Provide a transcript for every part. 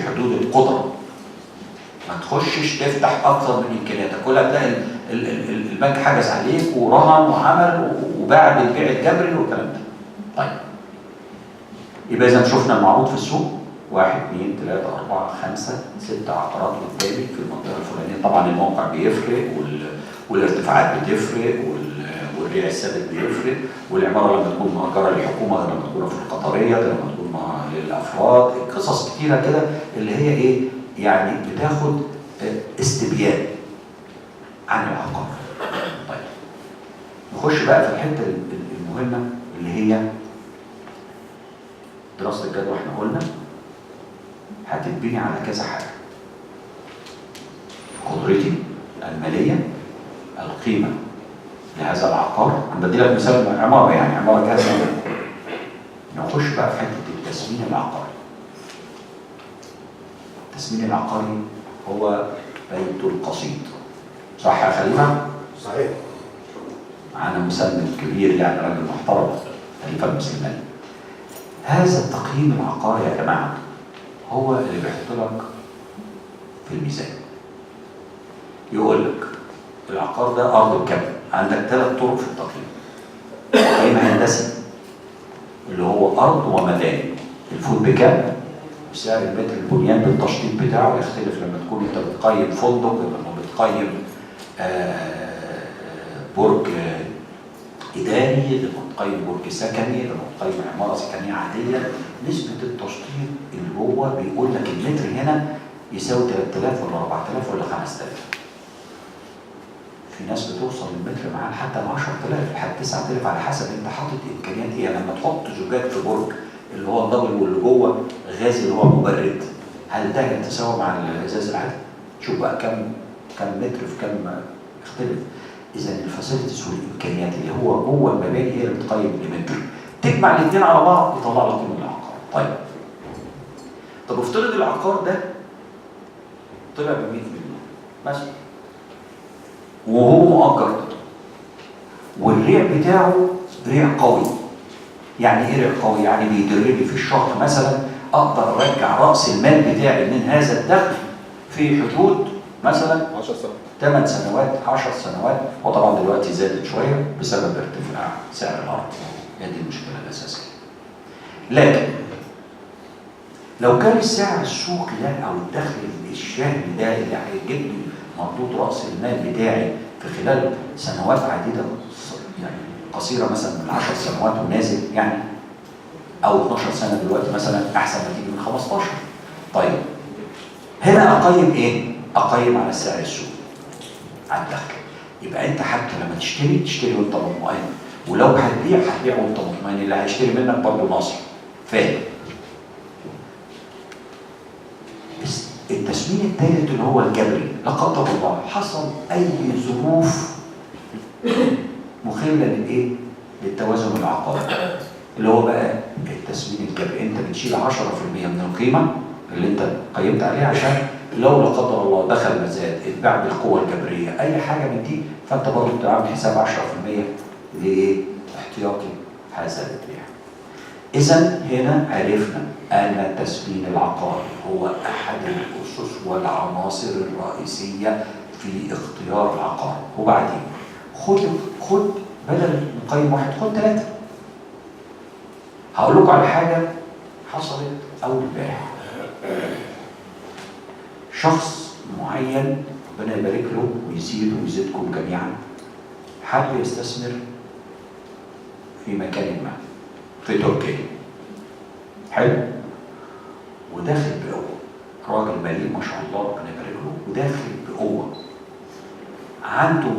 حدود القدره. ما تخشش تفتح اكثر من امكانياتك، كل هتلاقي البنك حجز عليك ورهن وعمل وباع بالبيع الجبري والكلام ده. طيب يبقى اذا شفنا المعروض في السوق 1 2 3 4 5 6 عقارات قدامي في المنطقه الفلانيه. طبعا الموقع بيفرق والارتفاعات بتفرق والريع الثابت بيفرق، والعماره لما تكون مؤجره للحكومه غير لما تكون في القطريه غير لما تكون للافراد. قصص كتيره كده اللي هي ايه يعني بتاخد استبيان عن العقار. طيب نخش بقى في الحته المهمه اللي هي دراسه الجدوى. احنا قلنا هتتبني على كذا حاجه: قدرتي الماليه، القيمه لهذا العقار. انا بدي لك مثال عماره، يعني عماره كذا. نخش بقى في حته التسمين العقاري. التسمين العقاري هو بيت القصيد، صح يا خليفه؟ صحيح. معانا مسمى كبير يعني راجل محترم، خليفه المسلماني. هذا التقييم العقاري يا جماعه هو اللي بيحط لك في الميزان. يقول لك العقار ده ارض بكام؟ عندك 3 طرق في التقييم. تقييم هندسي اللي هو ارض ومباني، الفوت بكام؟ سعر المتر البنيان بالتشطيب بتاعه يختلف لما تكون انت بتقيم فندق، لما بتقيم برج اداري، لما بتقيم برج سكني، لما بتقيم عماره سكنيه عاديه. نسبه التشطيب اللي هو بيقول لك المتر هنا يساوي 3000 ولا 4000 ولا 5000. في ناس بتوصل المتر معاه لحد 10000 لحد 9000 على حسب انت حاطط امكانيات ايه. يعني لما تحط زجاج في برج اللي هو الدبل واللي جوه غاز اللي هو مبرد، هل ده يتساوى مع الازاز العادي؟ شوف بقى كم متر في كم اختلف. اذا الفاسيلتيز والامكانيات اللي هو جوه المباني هي اللي بتقيم المتر. تجمع الاثنين على بعض يطلع لك قيمه العقار. طيب افترض العقار ده طلع ب 100 مليون مثلا، وهو مؤجر، والريع بتاعه ريع قوي. يعني ايه ريع قوي؟ يعني بيدر لي في الشهر مثلا اقدر ارجع راس المال بتاعي من هذا الدخل في حدود مثلا 10 سنوات 8 سنوات 10 سنوات. وطبعا دلوقتي زادت شويه بسبب ارتفاع سعر الارض، هي دي المشكله الاساسيه. لكن لو كان السعر السوقي ده او الدخل الشهري ده اللي هيجيب لي مردود راس المال بتاعي في خلال سنوات عديده يعني قصيره مثلا من 10 سنوات ونازل يعني، او 12 سنه دلوقتي مثلا، احسن ما تيجي من 15. طيب هنا اقيم ايه؟ اقيم على السعر السوقي، على الدخل. يبقى انت حتى لما تشتري وانت مطمئن، ولو هتبيع وانت مطمئن. اللي هيشتري منك برضه ناصر فاهم. التسمين الثالث اللي هو الجبري، لا قدر الله حصل اي ظروف مخله للايه؟ للتوازن العقاري، اللي هو بقى التسمين الجبري. انت بتشيل 10% من القيمه اللي انت قيمت عليها، عشان لو لا قدر الله دخل مزاد، اتباع بالقوه الجبريه، اي حاجه من دي، فانت برضه بتعمل حساب 10% لايه؟ احتياطي هذا البيع. إذا هنا عرفنا أن التسمين العقاري هو أحد الأسس والعناصر الرئيسية في اختيار العقار. وبعدين خد بدل نقيم 1 خد 3. هقول لكم على حاجة حصلت أول امبارح. شخص معين ربنا يبارك له ويزيده ويزيدكم جميعا، حب يستثمر في مكان ما في تركيا. حلو. وداخل بقوه، راجل مليء ما شاء الله ربنا يبارك له، وداخل بقوه. عنده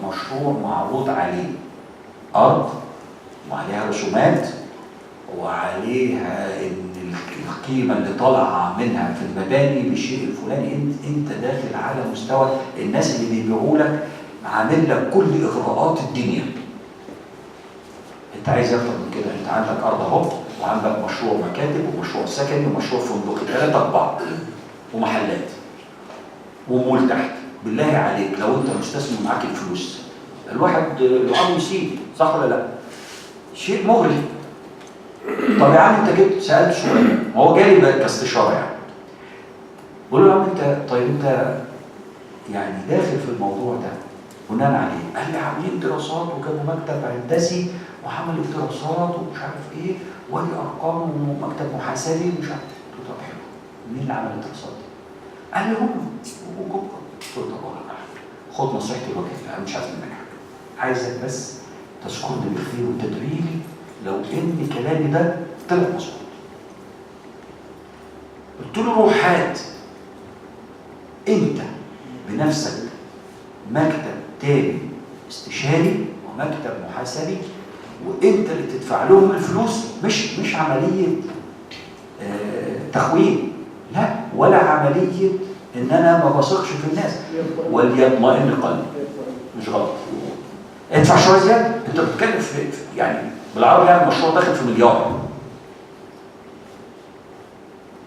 مشروع معروض عليه ارض وعليها رسومات وعليها ان القيمه اللي طالعه منها في المباني بالشيء الفلاني. انت داخل على مستوى الناس اللي بيبيعوا لك عامل لك كل اغراءات الدنيا. انت عايز اكتر من كده؟ انت عندك ارض اهو، وعندك مشروع مكاتب ومشروع سكني ومشروع فندقي 3 4 ومحلات ومول تحت. بالله عليك لو انت مستثمر معاك الفلوس، الواحد يعاني يسيب، صح ولا لا؟ شيء مغري. طب يا عم انت جبت سالت سؤال، ما هو جالي كاستشاره يعني. قول له يا عم انت، طيب انت يعني داخل في الموضوع ده بناء عليه؟ قال لي عاملين دراسات وجابوا مكتب هندسي وعملوا دراسات ومش عارف ايه ودي ارقام ومكتب محاسبي ومش عارف. قلت له طب حلو، مين اللي عمل الدراسات دي؟ قال لي هم وجوجل. قلت له طب اقول لك خد نصيحتي وجهي، انا مش عايز منك حاجه، عايزك بس تذكرني بالخير وتدعي لي لو ان كلامي ده طلع مظبوط. قلت له روح هات انت بنفسك مكتب تاني استشاري ومكتب محاسبي وانت اللي تدفع لهم الفلوس، مش عمليه تخوين، لا، ولا عمليه ان انا ما بثقش في الناس. وليطمئن قلبي، مش غلط. ادفع شويه زياده، انت بتتكلم في يعني بالعربي يعني المشروع داخل في مليار،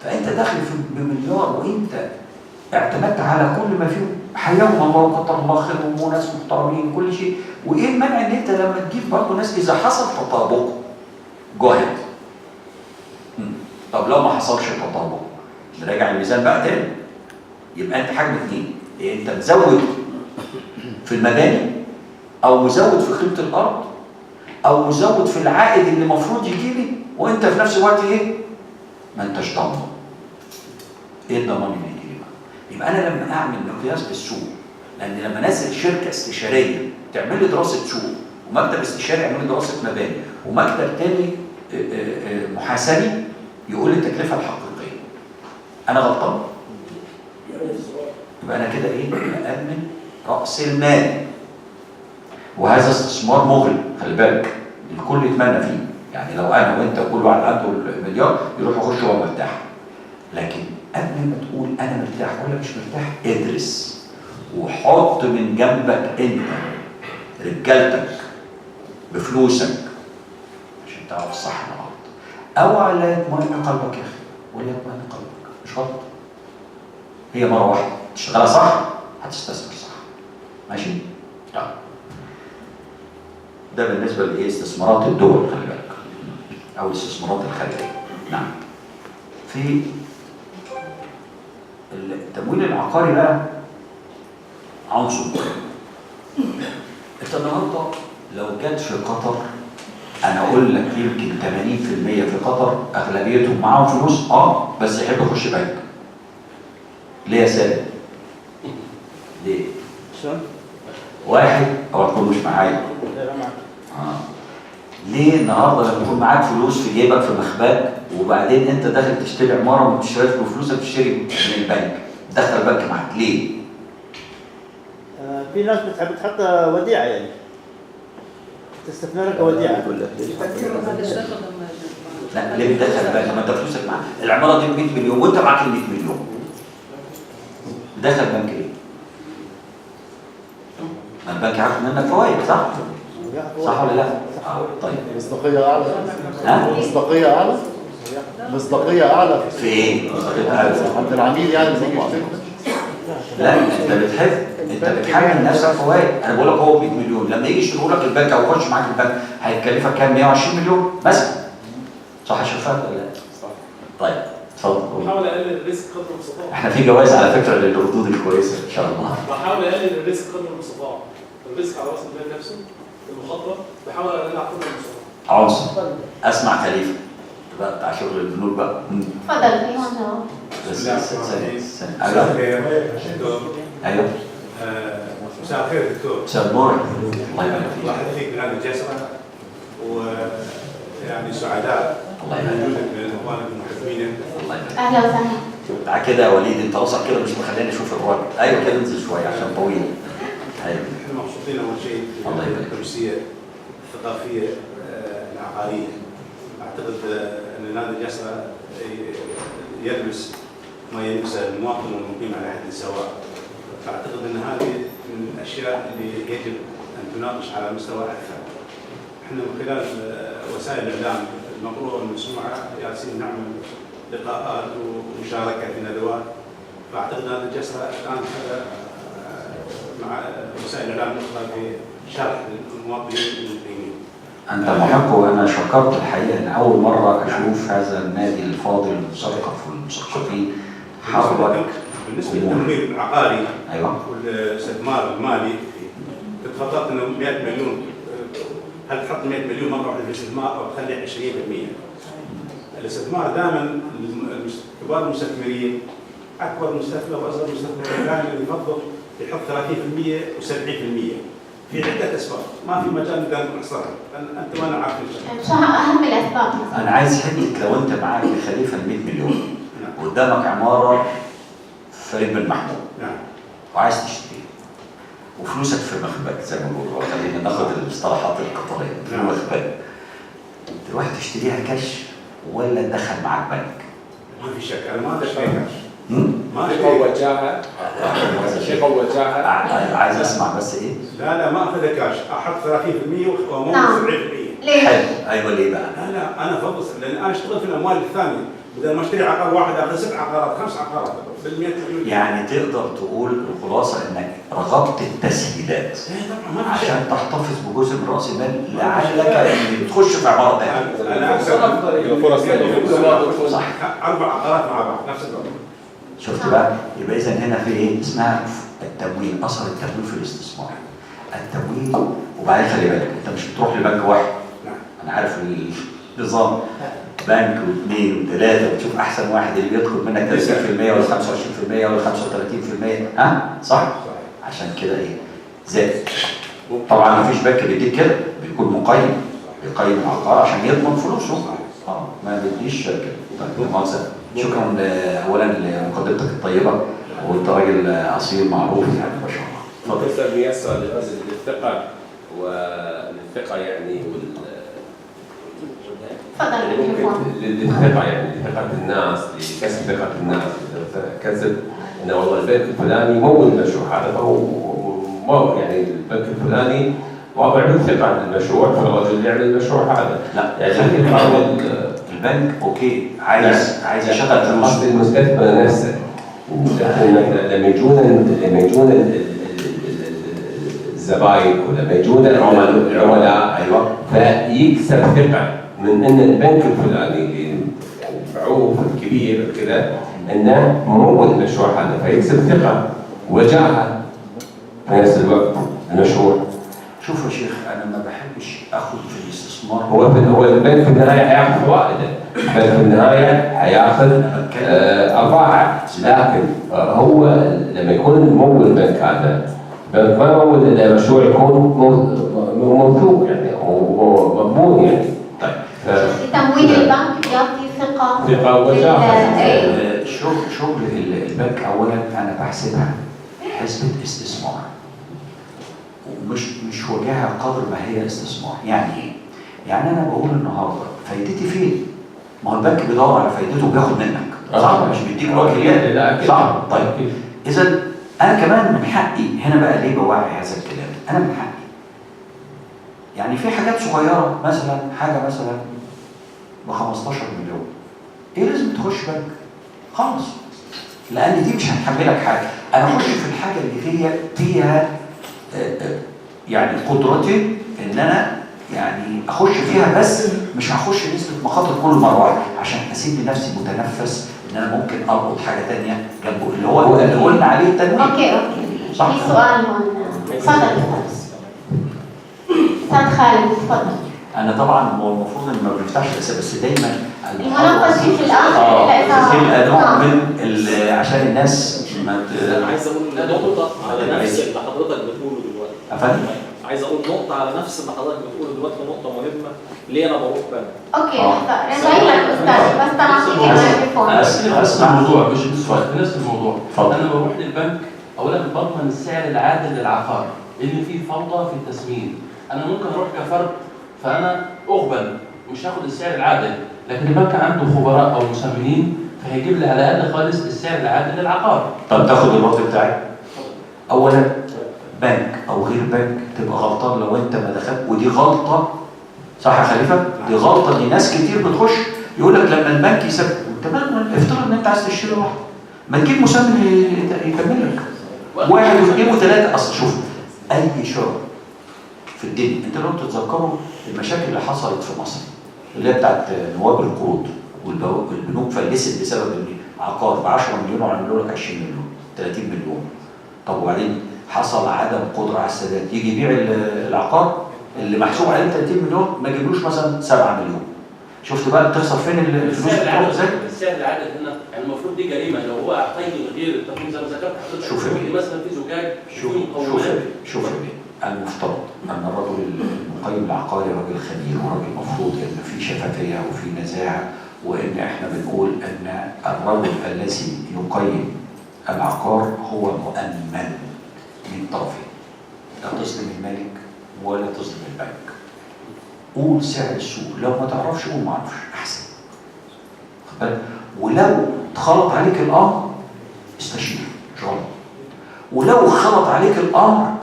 فانت داخل في بمليار وانت اعتمدت على كل ما فيه. حياهم الله وكتر الله خيرهم وناس محترمين كل شيء، وايه المنع ان انت لما تجيب برضه ناس اذا حصل تطابق جاهد. طب لو ما حصلش تطابق نراجع الميزان بقى تاني. يبقى انت حاجه من اثنين، انت مزود في المباني او مزود في قيمه الارض او مزود في العائد اللي المفروض يجي لي، وانت في نفس الوقت ايه؟ ما انتش ضامن. ايه الضمان اللي يجي لي بقى؟ يبقى انا لما اعمل مقياس بالسوق، لان لما انزل شركه استشاريه تعمل لي دراسه سوق، ومكتب استشاري يعمل لي دراسه مباني، ومكتب تاني محاسبي يقول لي التكلفه الحقيقيه، انا غلطان؟ يبقى انا كده ايه؟ بامن راس المال، وهذا استثمار مغري، خلي بالك الكل يتمنى فيه. يعني لو انا وانت وكل واحد عنده المليار يروح يخش وهو مرتاح، لكن قبل ما تقول انا مرتاح ولا مش مرتاح ادرس وحط من جنبك انت رجالتك بفلوسك عشان تعرف الصح من الغلط. اوعى لا يطمئن قلبك يا اخي، ولا يطمئن قلبك، مش غلط. هي مره واحده تشتغلها صح هتستثمر صح. ماشي؟ طيب ده بالنسبه لايه؟ استثمارات الدول، خلي بالك، او الاستثمارات الخارجيه. نعم. في التمويل العقاري بقى عنصر. انت النهارده لو جت في قطر، انا اقول لك يمكن 80% في قطر اغلبيتهم معاهم فلوس بس يحب يخش بنك. ليه يا سالم؟ ليه؟ واحد او تكون مش معايا. ليه النهارده لما يكون معاك فلوس في جيبك في مخباك وبعدين انت داخل تشتري عماره وما بتشتريش بفلوسك، تشتري من البنك، دخل البنك معاك ليه؟ في ناس بتحب تحط وديعه، يعني تستثمرها كوديعه. لا، ليه بتدخل البنك؟ ما انت فلوسك معاك، العماره دي ب 100 مليون وانت معاك ال 100 مليون. دخل بنك ليه؟ ما البنك عارف منك فوائد، صح؟ صح ولا لا؟ طيب مصداقية أعلى. ها؟ مصداقية أعلى. مصداقية أعلى. في ايه؟ عند العميل يعني زي ما لا، انت بتحمل نفسك فوائد. انا بقول لك هو 100 مليون، لما يجي يشتروا لك البنك او يخش معاك البنك هيكلفك كام؟ 120 مليون مثلا. صح يا شفاف ولا لا؟ صح. طيب اتفضل. بحاول اقلل الريسك قدر المستطاع. احنا في جوائز على فكره للردود الكويسه ان شاء الله. بحاول اقلل الريسك قدر المستطاع. الريسك على راس المال نفسه، المخاطره بحاول اقللها قدر المستطاع. عنصر. اسمع خليفه بقى بتاع شغل البنوك بقى. اتفضل. ايوه بس ايوه مساء الخير دكتور. مساء النور. الله يبارك فيك. واحد فيك من هذه الجلسه، ويعني سعداء الله يبارك فيك. وجودك من اخوانك المحبين. الله يبارك فيك. اهلا وسهلا. تعال كده يا وليد، انت راسك كده مش مخليني اشوف الراجل. ايوه كده انزل شويه عشان طويل. ايوه احنا مبسوطين اول شيء الله يبارك فيك. بالتمثيليه الثقافيه العقاريه. اعتقد ان هذه الجلسه يلمس ما يلمس المواطن والمقيم على حد سواء. فاعتقد ان هذه من الاشياء اللي يجب ان تناقش على مستوى اكثر. احنا من خلال وسائل الاعلام المقروءه والمسموعه جالسين نعمل لقاءات ومشاركه في ندوات. فاعتقد ان هذه الجلسه الان مع وسائل الاعلام الاخرى في شرح للمواطنين المقيمين. انت محق، وانا شكرت الحقيقه ان اول مره اشوف هذا النادي الفاضل المثقف والمثقفين حرك بالنسبه للتمويل العقاري ايوه والاستثمار المالي، كنت خططت انه 100 مليون، هل تحط 100 مليون مره واحده في الاستثمار او تخلي 20%؟ الاستثمار دائما كبار المستثمرين، اكبر مستثمر واصغر مستثمر دائما يفضل يحط 30% و70%. في عده اسباب ما في مجال نقدر نحصرها، انت وانا عارفين شو اهم الاسباب؟ انا عايز حته لو انت معاك يا خليفه 100 مليون قدامك عماره في ريب المحمود نعم وعايز تشتريها وفلوسك في مخبأ زي ما بيقولوا، خلينا ناخد المصطلحات القطريه في مخبأ، تروح تشتريها كاش ولا تدخل معاك بنك؟ ما في شك، انا ما اشتري كاش. ما شيخ اشتري وجاهه شيخ وجاهه عايز اسمع بس ايه؟ لا ما اخذها كاش، احط 30% وامور 70%. ليش؟ حلو ايوه ليه بقى؟ لا انا افضل، لان انا اشتغل في الاموال الثانيه، بدل ما اشتري عقار واحد اخذ 7 عقارات 5 عقارات بال 100 مليون. يعني تقدر تقول الخلاصه انك رغبت التسهيلات طبعا ما في شك. عشان تحتفظ بجزء من راس المال لعلك ان تخش في عماره ثانيه. انا اكثر فرص صح 4 عقارات مع بعض نفس الوقت. شفت بقى؟ يبقى اذا هنا في ايه؟ اسمها التمويل، اثر التمويل في الاستثمار. التمويل وبعدين خلي بالك انت مش بتروح لبنك واحد. نعم. انا عارف النظام بنك واثنين وثلاثه وتشوف احسن واحد اللي بيدخل منك 30% ولا 25% ولا 35%. ها؟ صح؟ عشان كده ايه؟ زاد. طبعا ما فيش بنك بيديك كده، بيكون مقيم، بيقيم العقار عشان يضمن فلوسه. ما بيديش كده. طيب مؤاخذة. شكرا اولا لمقدمتك الطيبه، وانت راجل اصيل معروف يعني ما شاء الله. اتفضل. تسأل ميسر للثقة والثقة يعني تفضل الميكروفون. للثقة يعني لثقة الناس، لكسب ثقة الناس، كسب انه والله البنك الفلاني مول المشروع هذا، فهو يعني البنك الفلاني واضع له ثقة عن المشروع، فالرجل يعمل المشروع هذا. لا يعني البنك اوكي عايز يشغل فلوس. قصد المستثمر نفسه لما يجون الزباين ولما يجون العملاء ايوه فيكسب ثقه من ان البنك الفلاني اللي يعني معروف كبير كذا انه ممول المشروع هذا، فيكسب ثقه وجاهه في نفس الوقت المشروع. شوف يا شيخ انا ما بحبش اخذ في الاستثمار. هو البنك في النهايه حياخذ فوائده، البنك في النهايه حياخذ ارباح، لكن هو لما يكون ممول البنك هذا البنك ما يمول الا مشروع يكون موثوق يعني ومضمون يعني. طيب تمويل البنك يعطي ثقة وجاهه. شغل البنك اولا انا بحسبها حسبة استثمار، مش وجاهه قدر ما هي استثمار. يعني ايه؟ يعني انا بقول النهارده فايدتي فين؟ ما هو البنك بيدور على فايدته وبياخد منك، صح؟ مش بيديك وكيلات، صح؟ طيب اذا انا كمان من حقي هنا بقى ليه بوعي هذا الكلام؟ انا من حقي يعني في حاجات صغيره، مثلا حاجه مثلا ب 15 مليون، ايه لازم تخش بنك؟ خلاص، لان دي مش هتحملك حاجه. انا اخش في الحاجه اللي فيها يعني قدرتي ان انا يعني اخش فيها، بس مش هخش نسبه مخاطر كل مره واحده عشان اسيب لنفسي متنفس ان انا ممكن القط حاجه ثانيه جنبه اللي هو اللي قلنا عليه التنويع. اوكي صح. في سؤال هون. تفضل استاذ خالد تفضل. انا طبعا هو المفروض ان ما بنفتحش الاسئله، بس دايما المناقشه في الاخر في نوع من عشان الناس ما انا عايز اقول نقطه على نفس اللي حضرتك بتقوله دلوقتي. افندم عايز اقول نقطه على نفس اللي حضرتك بتقوله دلوقتي، نقطه مهمه. ليه انا بروح بنك؟ اوكي لحظه جاي لك استاذ، بس تعطيني الميكروفون. نفس الموضوع مش في نفس الموضوع. اتفضل. انا بروح للبنك اولا بضمن السعر العادل للعقار، لان في فوضى في التسمين. انا ممكن اروح كفرد فانا اقبل مش هاخد السعر العادل، لكن البنك عنده خبراء او مسميين فهيجيب لي على الاقل خالص السعر العادل للعقار. طب تاخد الوقت بتاعي. اولا بنك او غير بنك تبقى غلطان لو انت ما دخلت، ودي غلطه صح يا خليفه؟ دي غلطه، دي ناس كتير بتخش يقول لك لما البنك يساب، انت افترض ان انت عايز تشتري واحد، ما تجيب مسمن يكمل لك واحد واثنين وثلاثه. اصل شوف اي شغل في الدنيا، انت لو تتذكروا المشاكل اللي حصلت في مصر اللي هي بتاعت نواب القروض والبنوك فلست بسبب ان عقار ب 10 مليون وعملوا لك 20 مليون 30 مليون. طب وبعدين حصل عدم قدره على السداد، يجي يبيع العقار اللي محسوب عليه 30 مليون ما يجيبلوش مثلا 7 مليون. شفت بقى بتخسر فين الفلوس بتروح ازاي؟ السعر العادل هنا يعني المفروض دي جريمه لو هو اعطيه غير التقييم زي ما ذكرت حضرتك. شوف مثلا في زجاج شوف في مقومات. شوف المفترض ان الرجل المقيم العقاري راجل خبير وراجل المفروض ان في شفافيه وفي نزاهه، وان احنا بنقول ان الرجل الذي يقيم العقار هو مؤمن من طرفين، لا تظلم المالك ولا تظلم البنك. قول سعر السوق، لو ما تعرفش قول ما اعرفش احسن. خد بالك؟ ولو اتخلط عليك الامر استشير شغل، ولو خلط عليك الامر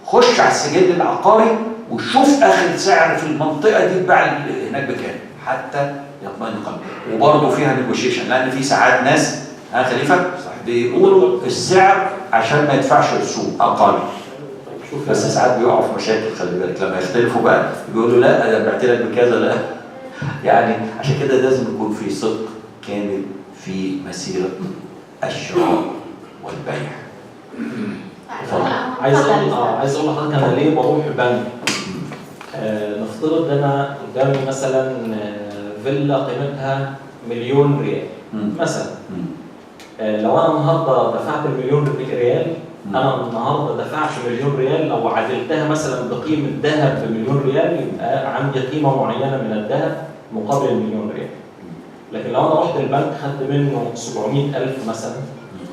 خش على السجل العقاري وشوف اخر سعر في المنطقه دي اتباع هناك بكام حتى يطمئن قلبك. وبرضه فيها نيجوشيشن، لان في ساعات ناس خليفه بيقولوا السعر عشان ما يدفعش السوق اقل، بس ساعات بيقعوا في مشاكل. خلي بالك لما يختلفوا بقى بيقولوا لا انا بعت لك بكذا، لا يعني عشان كده لازم يكون في صدق كامل في مسيره الشراء والبيع. عايز اقول لحضرتك انا ليه بروح بنك. نفترض انا قدامي مثلا فيلا قيمتها مليون ريال مثلا. لو انا النهارده دفعت المليون ريال، انا النهارده دفعت مليون ريال، لو عدلتها مثلا بقيمه ذهب بمليون ريال يبقى عندي قيمه معينه من الذهب مقابل المليون ريال. لكن لو انا رحت البنك خدت منه 700,000 مثلا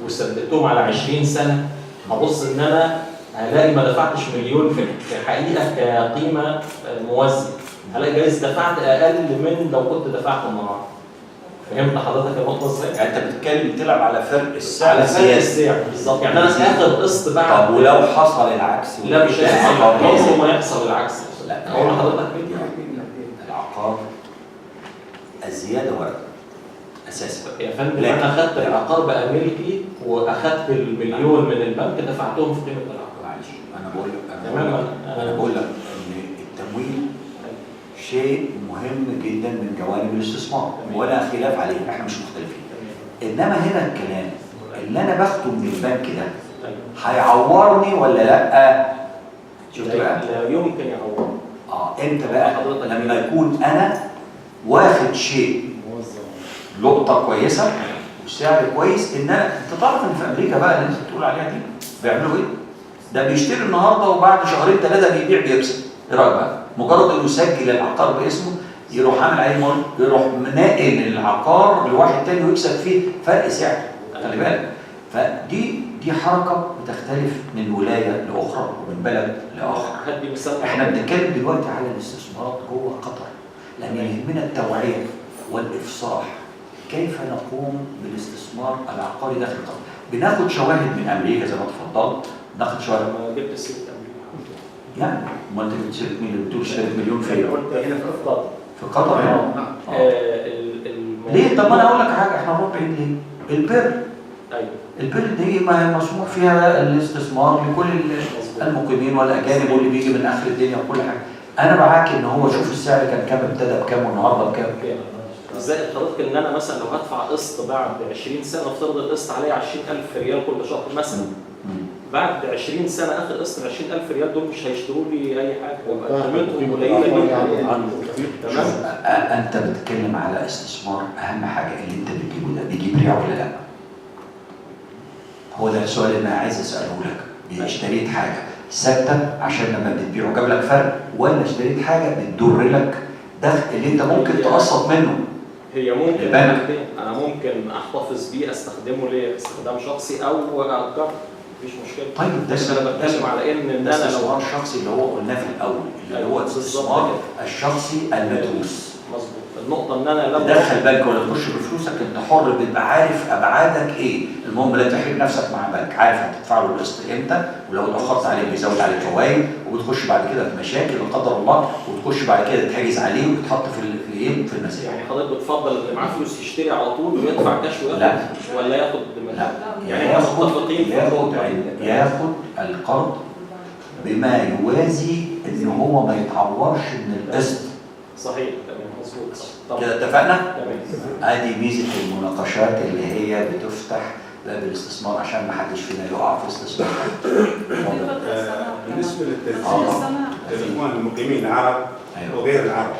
وسددتهم على 20 سنه، هبص ان انا هلاقي ما دفعتش مليون في الحقيقه كقيمه موازيه، هلاقي جايز دفعت اقل من لو كنت دفعت النهارده. فهمت حضرتك النقطه ازاي؟ يعني انت بتتكلم بتلعب على فرق السعر على فرق السعر بالظبط. يعني انا هاخد قسط بعد. طب ولو حصل العكس؟ لا مش هيحصل، عمره ما يحصل العكس. لا اقول لحضرتك العقار الزياده ورقه اساسا يا فندم. انا اخدت العقار بقى ملكي واخدت المليون من البنك دفعتهم في قيمه العقار. معلش انا بقول لك ان التمويل شيء مهم جدا من جوانب الاستثمار ولا خلاف عليه، احنا مش مختلفين. انما هنا الكلام اللي انا باخده من البنك ده هيعورني ولا لا؟ شفت بقى؟ لا يمكن يعورني. امتى بقى؟ لما يكون انا واخد شيء لقطه كويسه وسعر كويس. ان انا انت تعرف ان في امريكا بقى اللي انت بتقول عليها دي بيعملوا ايه؟ ده بيشتري النهارده وبعد شهرين ثلاثه بيبيع بيكسب. ايه رايك بقى؟ مجرد انه يسجل العقار باسمه يروح عامل عليه يروح منقل العقار لواحد تاني ويكسب فيه فرق سعر. خلي بالك. فدي حركه بتختلف من ولايه لاخرى ومن بلد لاخر. احنا بنتكلم دلوقتي على الاستثمارات جوه قطر، لان يهمنا التوعيه والافصاح كيف نقوم بالاستثمار العقاري داخل قطر. بناخد شواهد من امريكا زي ما اتفضلت، ناخد شواهد. ما جبت سيره امريكا يعني ما انت جبت سيره مين اللي بتقول سيره مليون فين؟ قلت هنا في قطر. في قطر هنا. ليه؟ طب انا اقول لك حاجه، احنا نروح بعيد ليه؟ البر. ايوه البر دي ما مسموح فيها الاستثمار لكل المقيمين والاجانب واللي بيجي من اخر الدنيا وكل حاجه. انا معاك ان هو شوف السعر كان كام، ابتدى بكام والنهارده بكام. زائد حضرتك ان انا مثلا لو هدفع قسط بعد 20 سنه، افترض القسط عليا 20,000 ريال كل شهر مثلا. بعد 20 سنه اخر قسط ال 20,000 ريال دول مش هيشتروا لي اي حاجه، ويبقى قيمتهم قليله جدا. تمام. انت بتتكلم على استثمار، اهم حاجه اللي انت بتجيبه ده بيجيب ريع ولا لا؟ هو ده السؤال اللي انا عايز اساله لك. اشتريت حاجه ثابته عشان لما بتبيعه جاب لك فرق، ولا اشتريت حاجه بتدر لك دخل اللي انت ممكن تقسط منه؟ هي ممكن انا ممكن احتفظ بيه استخدمه ليا استخدام شخصي او اجر، مفيش مشكله. طيب بس انا بتكلم على ان انا الاستثمار الشخصي اللي هو قلناه في الاول، اللي هو الاستثمار الشخصي المدروس. مظبوط. النقطه ان انا لما تدخل بنك ولا تخش بفلوسك انت حر، بتبقى عارف ابعادك ايه. المهم لا تحرج نفسك مع بنك، عارف هتدفع له القسط امتى، ولو اتاخرت عليه بيزود عليك فوائد، وبتخش بعد كده في مشاكل لا قدر الله، وتخش بعد كده تتحجز عليه وتتحط في المسائل. يعني حضرتك بتفضل اللي معاه فلوس يشتري على طول ويدفع كاش لا ولا ياخد لا يعني ياخد القرض بما يوازي ان هو ما يتعورش من القسط. صحيح تمام. مظبوط. طبعا. كده اتفقنا؟ تمام. ادي ميزه المناقشات اللي هي بتفتح باب الاستثمار عشان ما حدش فينا يقع في استثمار. بالنسبه للاخوان المقيمين العرب وغير العرب،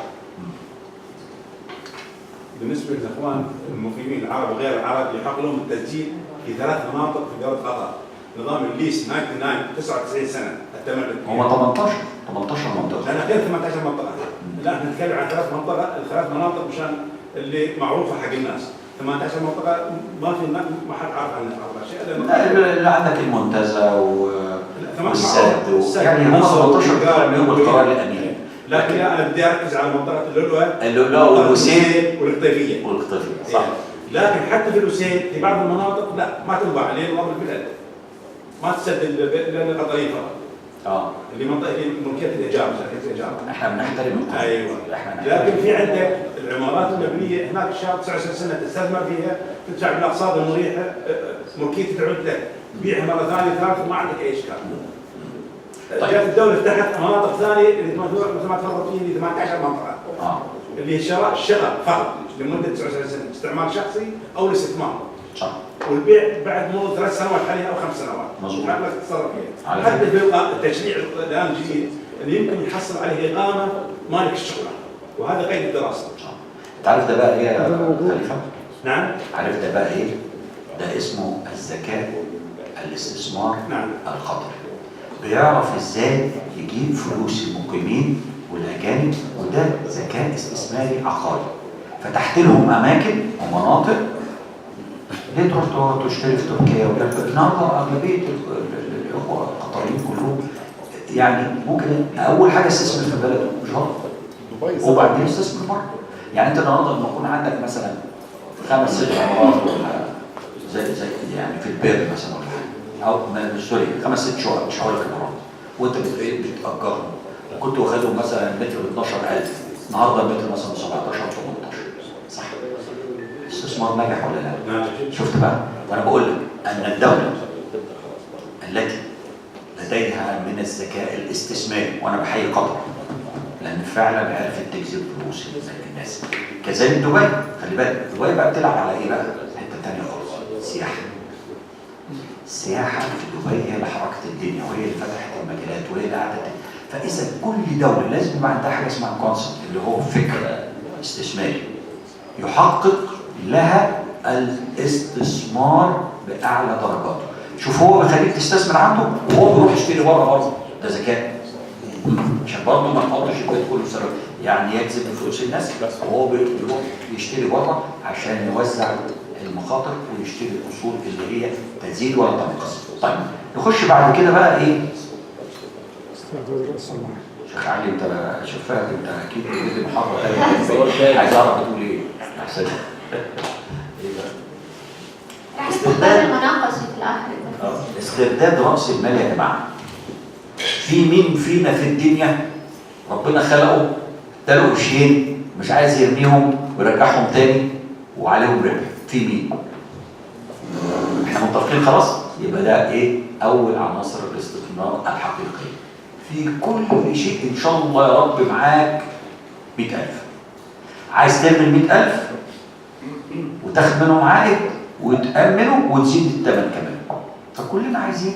بالنسبه للاخوان المقيمين العرب وغير العرب يحق لهم التسجيل في 3 مناطق في دوله قطر. نظام الليس 99 سنه الثمن هم 18 منطقه. لا غير 18 منطقه. لا احنا نتكلم عن 3 مناطق، ال3 مناطق مشان اللي معروفه حق الناس. 18 منطقه ما حد عارف عنها شيء. لا عندك المنتزه والسد يعني هم 18 منهم القرار الاميري. لكن انا بدي اركز على منطقه اللؤلؤه والوسيل والقطيفيه. صح. لكن حتى في الوسيل في بعض المناطق لا ما تنباع عليه نظام البلاد. ما تسدد لان القطريه فقط. اللي منطقه ملكيه الايجار، شركه الايجار. احنا بنحترم القانون. ايوه. لكن في عندك العمارات المبنيه هناك شاب 19 سنه تستثمر فيها، تدفع بالاقساط المريحه، ملكيتها تعود لك، تبيعها مره ثانيه ثالثه ما عندك اي اشكال. جات الدوله فتحت مناطق ثانيه اللي مثل ما تفرض فيه 18 منطقه. اللي الشراء فقط لمده 19 سنه استعمال شخصي او الاستثمار. صح. والبيع بعد مرور 3 سنوات حاليا او 5 سنوات. مظبوط. حق لك تتصرف فيها. حتى في التشريع الان الجديد اللي يمكن يحصل عليه اقامه مالك الشغله، وهذا قيد الدراسه. تعرف ده بقى ايه يا خليفه؟ نعم. عارف ده بقى ايه؟ ده اسمه الذكاء الاستثمار. نعم. الخطري. بيعرف ازاي يجيب فلوس المقيمين والاجانب، وده ذكاء استثماري عقاري. فتحت لهم اماكن ومناطق. ليه تروح تشتري في تركيا؟ النهارده اغلبيه الاخوه القطريين كلهم يعني ممكن اول حاجه استثمر في بلده مش غلط، وبعدين استثمر بره. يعني انت النهارده لما يكون عندك مثلا 5 6 عمارات زي يعني في البير مثلا ولا حاجه، او سوري 5 6 شقق مش هقول لك عمارات، وانت بتاجرهم وكنت واخدهم مثلا متر ب 12000، النهارده المتر مثلا 17 18. صح؟ الاستثمار نجح ولا لا؟ شفت بقى؟ وانا بقول لك ان الدوله التي لديها من الذكاء الاستثماري، وانا بحيي قطر لان فعلا عرفت تجذب فلوس الناس. كذلك دبي، خلي بالك دبي بقى بتلعب على ايه بقى؟ حته ثانيه خالص، سياحه. السياحه في دبي هي اللي حركت الدنيا، وهي اللي فتحت المجالات، وهي اللي قعدت. فاذا كل دوله لازم يبقى عندها حاجه اسمها كونسبت، اللي هو فكر استثماري يحقق لها الاستثمار باعلى درجاته. شوف هو بيخليك تستثمر عنده وهو بيروح يشتري بره برضه، ده ذكاء. عشان برضه ما تحطش البيت كله في يعني يجذب فلوس الناس، وهو بيروح يشتري بره عشان يوزع المخاطر ويشتري الاصول اللي هي تزيد ولا تنقص. طيب نخش بعد كده بقى ايه؟ شيخ علي انت شفاك، انت اكيد بتدي محاضره ثانيه عايز اعرف بتقول ايه؟ احسن استرداد المناقشه في الاخر. استرداد راس المال يا جماعه. في مين فينا في الدنيا ربنا خلقه اداله قرشين مش عايز يرميهم ويرجعهم تاني وعليهم ربح؟ في مين؟ احنا متفقين خلاص؟ يبقى ده ايه؟ اول عناصر الاستثمار الحقيقيه. في كل شيء ان شاء الله يا رب معاك 100,000. عايز تعمل 100,000 وتاخد منهم عائد وتأمنه وتزيد الثمن كمان. فكلنا عايزين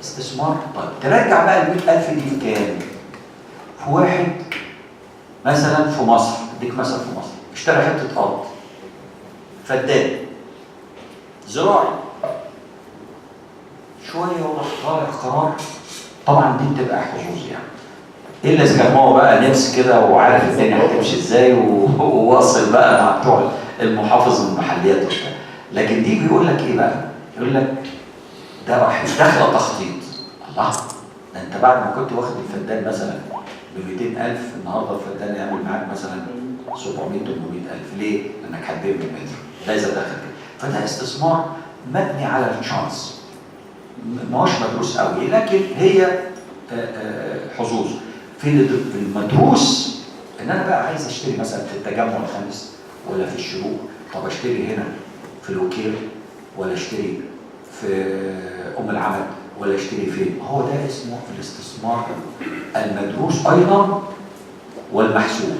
استثمار. طيب ترجع بقى ال 100,000 دي في كام؟ في واحد مثلا في مصر، اديك مثلا في مصر اشترى حته ارض فدان زراعي شويه وراح طالع قرار. طبعا دي بتبقى حظوظ يعني، الا اذا كان هو بقى نفس كده وعارف الدنيا هتمشي ازاي وواصل بقى مع بتوع المحافظ المحليات وبتاع. لكن دي بيقول لك ايه بقى؟ يقول لك ده راح داخله تخطيط. الله، ده انت بعد ما كنت واخد الفدان مثلا ب 200,000 النهارده الفدان يعمل معاك مثلا 700 800,000. ليه؟ لانك هتبيع بالمتر. ده اذا دخل كده. فده استثمار مبني على الشانس، ما هوش مدروس قوي، لكن هي حظوظ. في المدروس ان انا بقى عايز اشتري مثلا في التجمع الخامس ولا في الشروق. طب اشتري هنا في الوكيل ولا اشتري في العمد ولا اشتري فين؟ هو ده اسمه الاستثمار المدروس ايضا والمحسوب.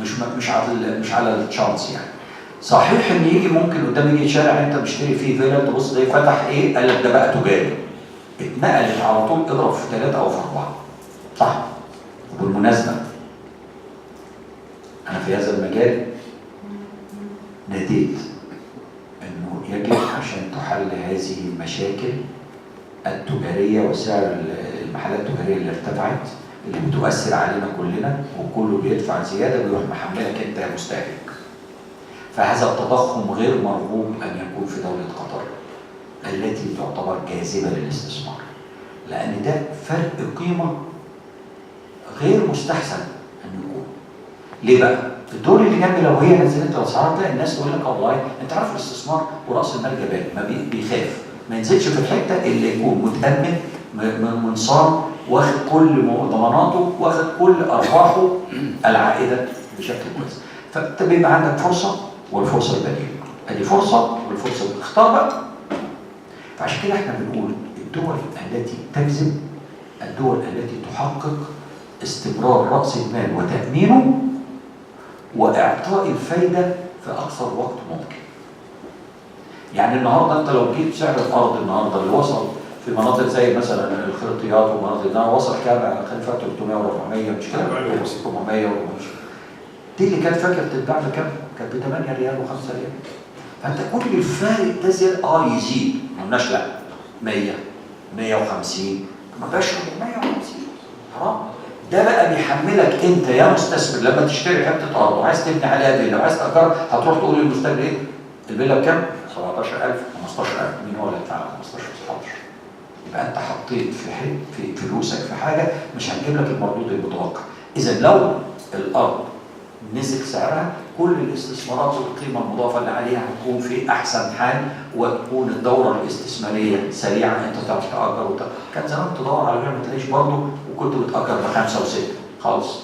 مش على التشانس يعني. صحيح ان يجي ممكن قدام يجي شارع انت مشتري فيه فيلا تبص ده فتح ايه قال لك ده بقى تجاري، اتنقلت على طول اضرب في 3 أو في 4. صح. وبالمناسبه انا في هذا المجال ناديت انه يجب عشان تحل هذه المشاكل التجاريه وسعر المحلات التجاريه اللي ارتفعت اللي بتؤثر علينا كلنا وكله بيدفع زياده ويروح محملك انت يا مستهلك. فهذا التضخم غير مرغوب ان يكون في دوله قطر التي تعتبر جاذبه للاستثمار، لان ده فرق قيمه غير مستحسن ان يكون. ليه بقى؟ الدول اللي جنبي لو هي نزلت الاسعار تلاقي الناس تقول لك والله انت عارف الاستثمار وراس المال جبان، ما بيخاف ما ينزلش في الحته اللي يكون متامن منصان واخد كل ضماناته واخد كل ارباحه العائده بشكل كويس. فانت بيبقى عندك فرصه والفرصه البديله. ادي فرصه والفرصه اختار بقى. فعشان كده احنا بنقول الدول التي تجذب، الدول التي تحقق استمرار راس المال وتامينه واعطاء الفايده في اقصر وقت ممكن. يعني النهارده انت لو جيت سعر الارض النهارده اللي وصل في مناطق زي مثلا الخريطيات ومناطق ده وصل كام خلفها 300 و400 مش كده؟ 400 دي اللي كانت فاكر تتباع بكام؟ كانت ب 8 ريال و5 ريال. فانت كل الفارق ده زي يزيد، ما قلناش لا 100 150 ما بقاش 150 حرام. ده بقى بيحملك انت يا مستثمر لما تشتري حته ارض وعايز تبني عليها فيلا وعايز تاجر هتروح تقول للمستاجر ايه؟ الفيلا بكام؟ 17,000 15,000 مين هو اللي يدفع 15 16؟ يبقى انت حطيت في فلوسك في حاجه مش هتجيب لك المردود المتوقع. اذا لو الارض نزل سعرها كل الاستثمارات والقيمه المضافه اللي عليها هتكون في احسن حال وتكون الدوره الاستثماريه سريعه انت تعرف تاجر كان زمان تدور على بيع ما تلاقيش برضه وكنت بتاجر ب5 و6 خالص.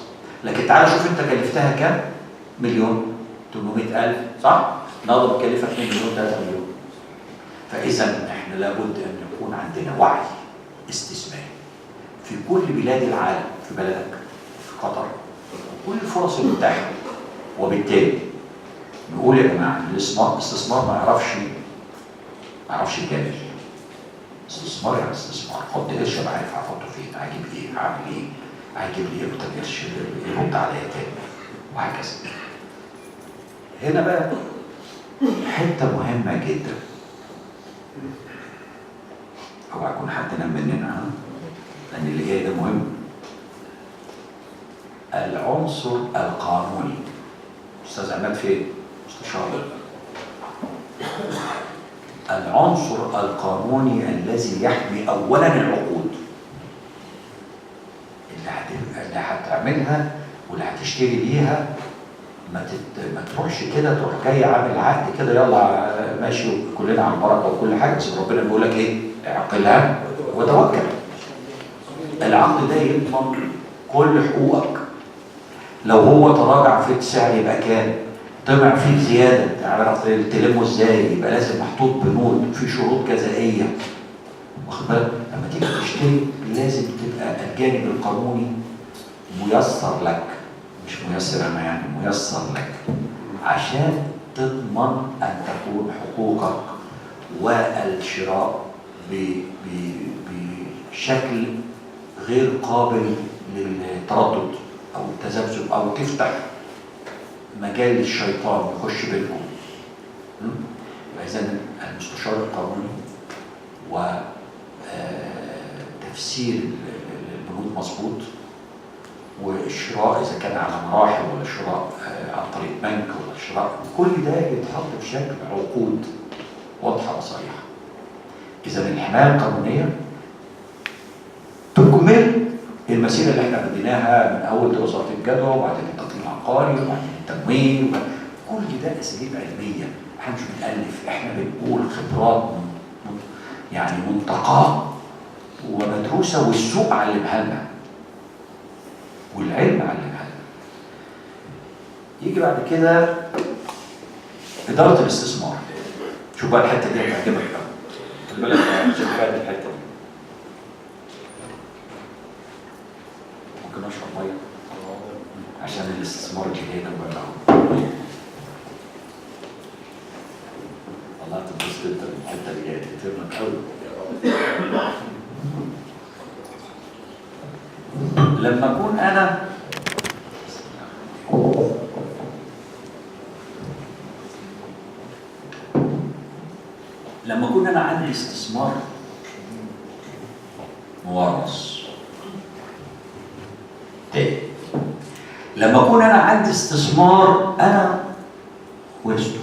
لكن تعالى شوف انت كلفتها كام؟ 1,800,000 صح؟ النهارده بتكلفك 2 مليون 3 مليون. فاذا احنا لابد ان يكون عندنا وعي استثماري في كل بلاد العالم، في بلدك في قطر كل الفرص المتاحه. وبالتالي نقول يا جماعه الاستثمار ما يعرفش يجامل. استثمار يعني استثمار، حط قرش ابقى عارف هحطه فين، هجيب ايه، هعمل ايه، هيجيب لي امتى القرش يرد عليا تاني وهكذا. هنا بقى حته مهمه جدا اوعى يكون حد نام مننا لان اللي جاي ده مهم. العنصر القانوني. استاذ عماد فين؟ مستشار. العنصر القانوني الذي يحمي اولا العقود اللي هتعملها واللي هتشتري بيها. ما تروحش كده تروح جاي عامل عقد كده يلا ماشي كلنا على البركه وكل حاجه، بس ربنا بيقول لك ايه؟ اعقلها وتوكل. العقد ده يضمن كل حقوقك. لو هو تراجع في السعر يبقى كام؟ طمع فيه زياده تعرف تلمه ازاي؟ يبقى لازم محطوط بنود في شروط جزائيه. واخد بالك؟ لما تيجي تشتري لازم تبقى الجانب القانوني ميسر لك، مش ميسر انا يعني ميسر لك عشان تضمن ان تكون حقوقك والشراء بشكل غير قابل للتردد او التذبذب او تفتح مجال للشيطان يخش بينكم. فاذا المستشار القانوني وتفسير البنود مظبوط، والشراء اذا كان على مراحل ولا شراء عن طريق بنك ولا شراء، كل ده يتحط بشكل عقود واضحه وصريحه. اذا الحمايه القانونيه تكمل المسيره اللي احنا بديناها من اول دراسات الجدوى وبعدين التقييم العقاري وبعدين التمويل كل ده اساليب علميه. احنا مش بنالف، احنا بنقول خبرات يعني منتقاه ومدروسه والسوق علمها لنا والعلم علمها لنا. يجي بعد كده اداره الاستثمار. شوف بقى الحته دي هتعجبك بقى. خلي بالك عشان فاهم الحته دي. ممكن اشرب ميه عشان الاستثمار الجديد ده لما اكون انا عندي استثمار مورث تاني، لما اكون انا عندي استثمار انا ورثته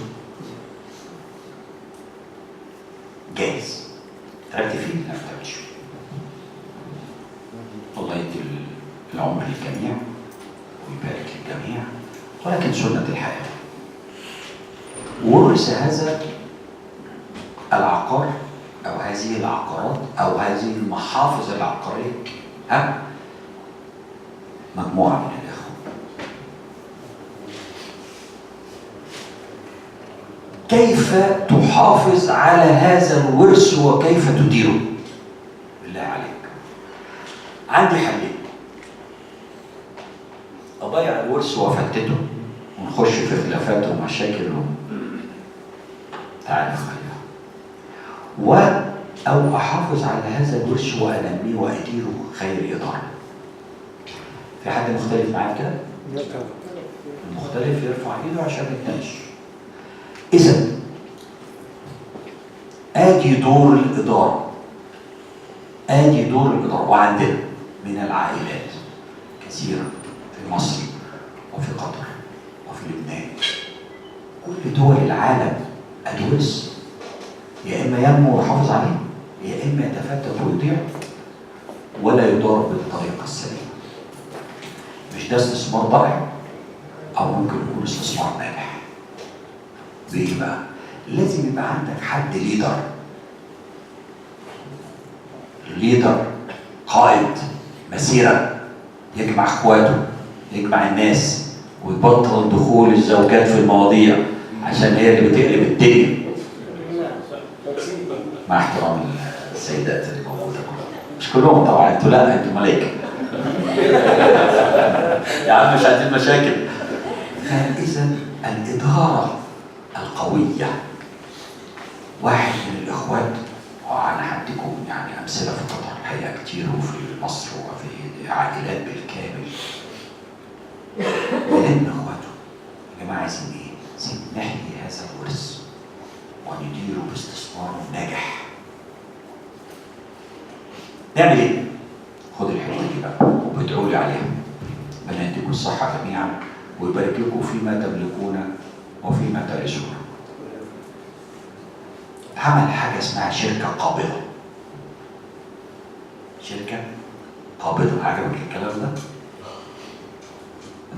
جاهز، تعبت فيه؟ لا ما تعبتش فيه. الله يدي العمر للجميع ويبارك للجميع، ولكن سنة الحياة. ورث هذا العقار أو هذه العقارات أو هذه المحافظ العقارية مجموعة من الإخوة. كيف تحافظ على هذا الورث وكيف تديره؟ بالله عليك. عندي حلين: أضيع الورث وأفتته ونخش في خلافات ومشاكل تعالى خير، أو أحافظ على هذا الورث وأنميه وأديره خير إدارة. في حد مختلف معايا كده؟ المختلف يرفع إيده عشان نتناقش. إذا آدي دور الإدارة، وعندنا من العائلات كثيرة في مصر وفي قطر وفي لبنان، كل دول العالم الورث يا إما ينمو ويحافظ عليه يا إما يتفتت ويضيع ولا يدار بالطريقة السليمة. مش ده استثمار ضائع أو ممكن يكون استثمار ناجح. ليه بقى؟ لازم يبقى عندك حد ليدر قائد مسيرة، يجمع اخواته، يجمع الناس، ويبطل دخول الزوجات في المواضيع عشان هي اللي بتقلب الدنيا. مع احترام السيدات اللي موجوده مش كلهم طبعا، انتوا لا، انتوا ملايكه يا عم مش عايزين مشاكل. فاذا الاداره القويه، واحد من الاخوات، وانا هديكم يعني امثله في قطر الحقيقه كتير وفي مصر وفي عائلات بالكامل، من اخواته يا جماعه عايزين ايه؟ عايزين نحيي هذا الورث ونديره باستثمار ناجح. نعمل ايه؟ خد الحته دي بقى وبادعوا لي عليها. ربنا يديكم الصحه جميعا ويبارك لكم فيما تملكون وفيما ترثون. عمل حاجه اسمها شركه قابضه. شركه قابضه، عجبك الكلام ده؟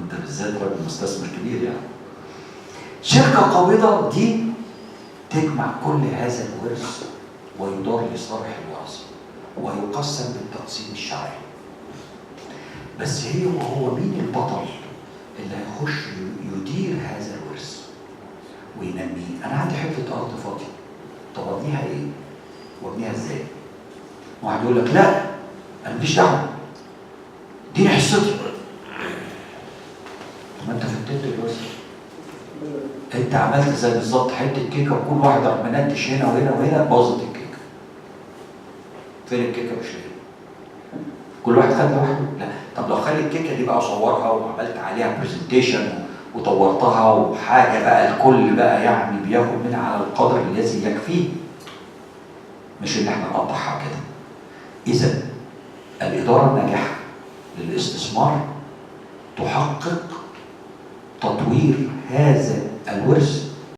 انت بالذات راجل مستثمر كبير يعني. شركه قابضه دي تجمع كل هذا الورث ويدار لصالح الورثه ويقسم بالتقسيم الشرعي. بس هو مين البطل اللي هيخش يدير هذا الورث وينميه؟ انا عندي حته ارض فاضيه، طب ابنيها ايه؟ وابنيها ازاي؟ واحد يقول لك لا انا ماليش دعوه، اديني حصتي. ما انت فتت الورث، انت عملت زي بالظبط حته كيكه وكل واحد راح منتش هنا وهنا وهنا، باظت الكيكه. فين الكيكه؟ مش هنا. كل واحد خد لوحده؟ لا. طب لو خلي الكيكه دي بقى صورها وعملت عليها برزنتيشن وطورتها وحاجه بقى الكل بقى يعني بياخد منها على القدر الذي يكفيه، مش ان احنا نقطعها كده. اذا الاداره الناجحه للاستثمار تحقق تطوير هذا الورث